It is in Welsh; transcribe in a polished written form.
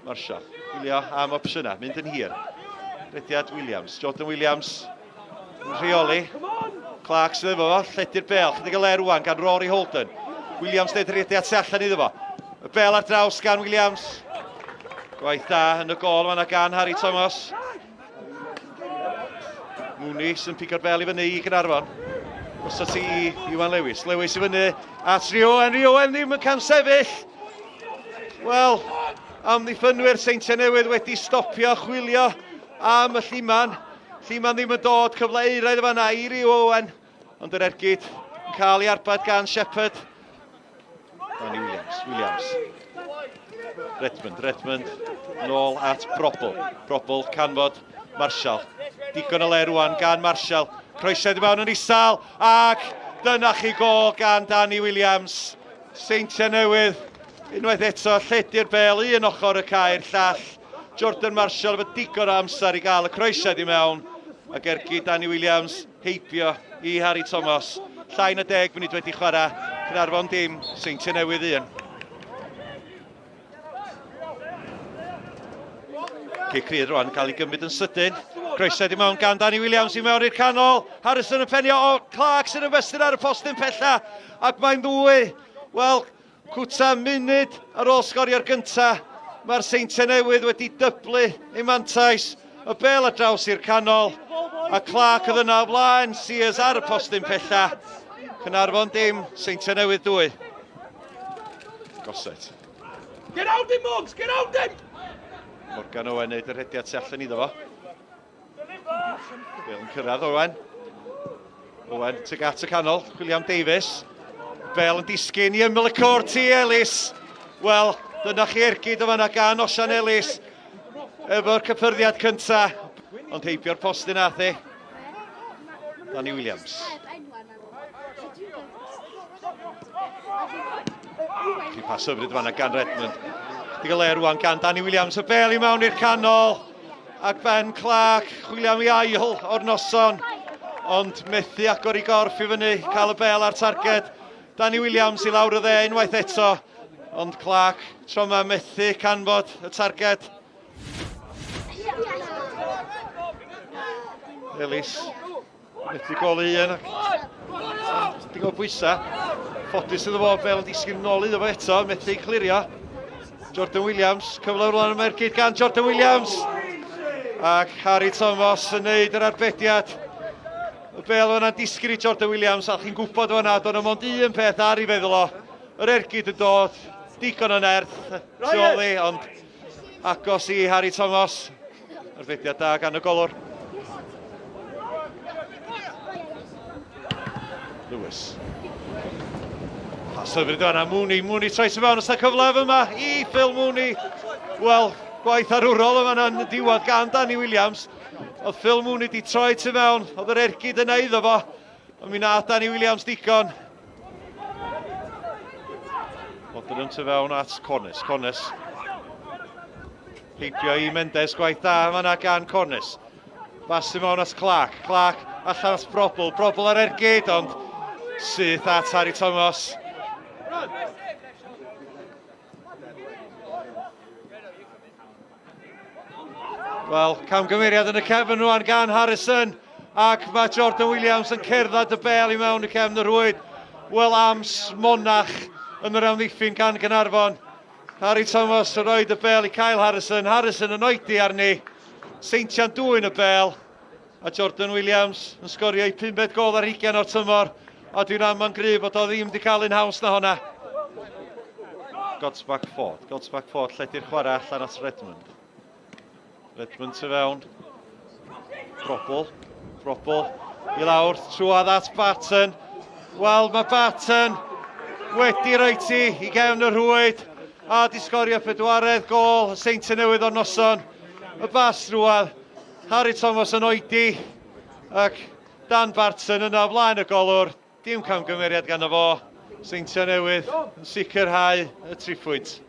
Marshall, wylio am opsiynau, mynd yn hir. Rediad Williams, Jordan Williams, rheoli. Clark sydd efo fo, lledu'r bel, chydig o le rwan gan Rory Holden. Williams neud rediad tu allan iddo fo. Y bel ar draws gan Williams. Gwaith da yn y gol yma gan Harry Thomas. Mooney sy'n pigo'r bel i fyny i Caernarfon. Os ti i Iwan Lewis. Lewis i fyny at Riowen. Riowen ddim yn cam sefyll. Wel, amddiffynwyr Seintiau Newydd wedi stopio chwilio am y Lliman. Lliman ddim yn dod cyfle euraidd o fanna i Riowen. Ond yr ergyd yn cael ei arbad gan Shepherd. Danny Williams. Redmond, nôl at Probl, canfod Marshall. Digon o le rwan gan Marshall. Croesiad i mewn yn isal, ac dyna chi gol gan Danny Williams. Seintiau Newydd, unwaith eto, lledu'r bel, un ochr y caer, llall. Jordan Marshall efo digon o amser i gael y croesiad i mewn. Ac ergi Danny Williams heibio i Harry Thomas. Llain y 10 munud wedi chwarae, Caernarfon dim, Seintiau Newydd 1. Cic rhydd rwan, cael ei gymryd yn sydyn. Croesiad i mewn gan Danny Williams i mewn i'r canol. Harrison yn penio o Clark sy'n ymestyn ar y postyn pella. Ac mae'n ddwy. Wel, cwta munud ar ôl sgorio'r gynta. Mae'r Seintiau Newydd wedi dyblu ei mantais. Y bel ar draws i'r canol. A Clark oedd yna o blaen. Sears ar y postyn pella. Caernarfon dim, Seintiau Newydd 2. Goset. Get out him, Mugs! Get out him! Morgan Owen neud yr hediad tu allan iddo fo. Bel yn cyrraedd Owen. Owen tuag at y canol, William Davies. Bel yn disgyn i ymyl y cwrt i Ellis. Wel, dyna chi ergyd o fanna gan Osian Ellis. Efo'r cyffyrddiad cynta. Ond heibio'r postyn ath i. Danny Williams. Chi pas hyfryd fanna gan Redmond. Digon le rwan gan Danny Williams. Y bel i mewn i'r canol. Ac Ben Clark, chwilio am ei ail o'r noson. Ond methu agor i gorff i fyny, cael y bel ar targed. Danny Williams i lawr o dde unwaith eto. Ond Clark, tro yma methu canfod y targed. Ellis, methu gol un. Digon o bwysa. Ffodus iddo fo, bel yn disgyn nôl iddo fo eto, methu clirio. Jordan Williams, cyfle rwan yn mergyd gan Jordan Williams. Ac Harry Thomas yn neud yr arbediad. Y bel yna'n disgyn i Jordan Williams, a chi'n gwybod o'na, do'n mond un peth ar i feddwl o. Yr ergyd yn dod, digon o nerth, tioli, ond agos i Harry Thomas. Arbediad da gan y golwr. Lewis. Pas hyfryd o'na, Mooney troes i mewn os na cyflef yma i Phil Mooney. Wel, gwaith arwrol yma yn diwedd gan Danny Williams. Oedd Phil Mooney di troi tu mewn, oedd yr ergyd yna iddo fo. Ond mi nath Danny Williams digon. Oedd yn tu fewn at Cornes. Heibio i Mendes, gwaith da yma gan Cornes. Bas i mewn at Clark allan at Probl ar ergyd, ond syth at Harry Thomas. Wel, camgymeriad yn y cefn rwan gan Harrison, ac mae Jordan Williams yn cerdded y bel i mewn i cefn y rwyd. Wel, am smonach yn yr amddiffyn gan Caernarfon. Harry Thomas yn rhoi y bel i Kyle Harrison. Harrison yn oedi arni. Seintiau'n dwy'n y bel. A Jordan Williams yn sgorio i 5 gol ar 20 o'r tymor. A dwi'n am yn gryf bod o ddim wedi cael un haws na honna. Godsback Ford, lledu'r chwarae allan at Redmond. Redmond tu fewn. Probl i lawr, trwad at Barton. Wel, mae Barton wedi rhoi i gefn y rwyd. A di sgorio 4 gol, y Seintiau Newydd o'r noson. Y bas rwad, Harry Thomas yn oedi. Ac Dan Barton yna flaen y golwr. Dim camgymeriad gan y fo. Seintiau Newydd yn sicrhau y 3 pwynt.